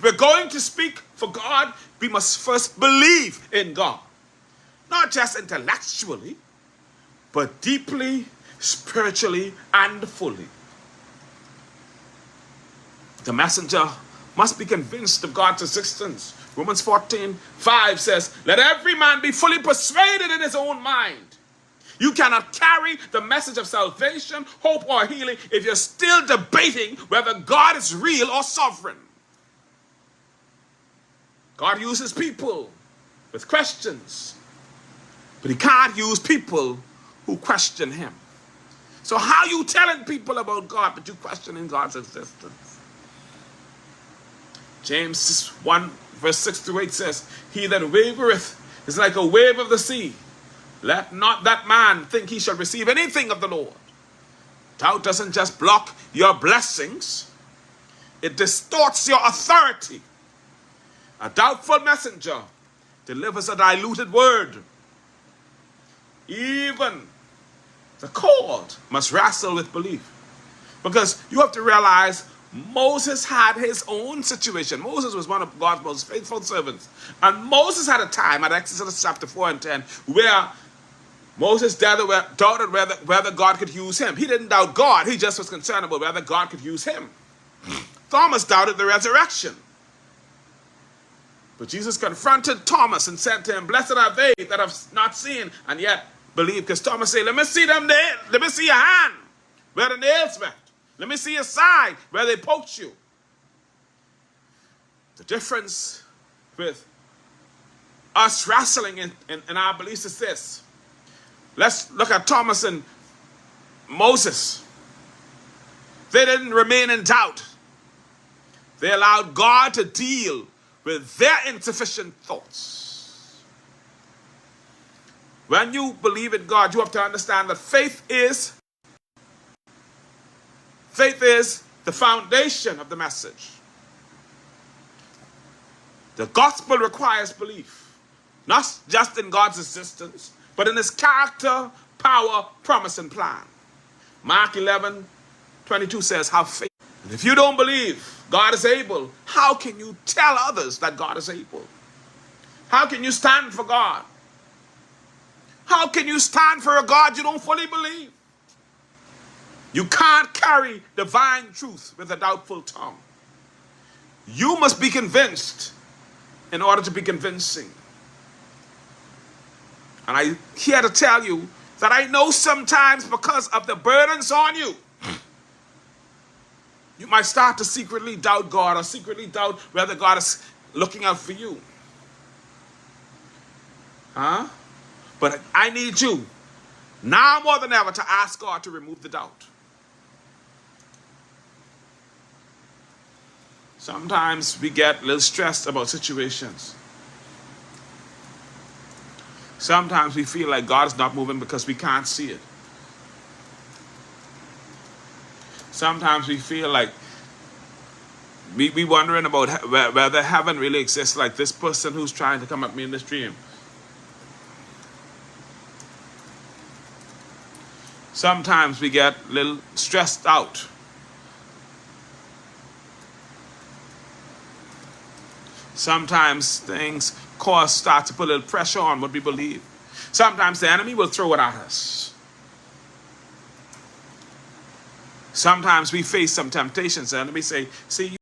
we're going to speak for God, we must first believe in God. Not just intellectually, but deeply, spiritually, and fully. The messenger must be convinced of God's existence. Romans 14:5 says, let every man be fully persuaded in his own mind. You cannot carry the message of salvation, hope, or healing if you're still debating whether God is real or sovereign. God uses people with questions, but he can't use people who question him. So how are you telling people about God, but you questioning God's existence? James 1 verse 6 through 8 says, he that wavereth is like a wave of the sea. Let not that man think he shall receive anything of the Lord. Doubt doesn't just block your blessings, it distorts your authority. A doubtful messenger delivers a diluted word. Even the called must wrestle with belief. Because you have to realize Moses had his own situation. Moses was one of God's most faithful servants. And Moses had a time at Exodus chapter 4 and 10 where Moses doubted whether God could use him. He didn't doubt God. He just was concerned about whether God could use him. Thomas doubted the resurrection. But Jesus confronted Thomas and said to him, blessed are they that have not seen and yet believe. Because Thomas said, let me see them nails. Let me see your hand where the nails went. Let me see your side where they poked you. The difference with us wrestling in our beliefs is this. Let's look at Thomas and Moses. They didn't remain in doubt. They allowed God to deal with their insufficient thoughts. When you believe in God, you have to understand that faith is the foundation of the message. The gospel requires belief, not just in God's existence, but in his character, power, promise, and plan. Mark 11:22 says, have faith. And if you don't believe God is able, how can you tell others that God is able? How can you stand for God? How can you stand for a God you don't fully believe? You can't carry divine truth with a doubtful tongue. You must be convinced in order to be convincing. And I'm here to tell you that I know sometimes because of the burdens on you, you might start to secretly doubt God or secretly doubt whether God is looking out for you. But I need you, now more than ever, to ask God to remove the doubt. Sometimes we get a little stressed about situations. Sometimes we feel like God is not moving because we can't see it. Sometimes we feel like we wondering about whether heaven really exists, like this person who's trying to come at me in this dream. Sometimes we get a little stressed out. Sometimes things start to put a little pressure on what we believe. Sometimes the enemy will throw it at us. Sometimes we face some temptations. The enemy say, see,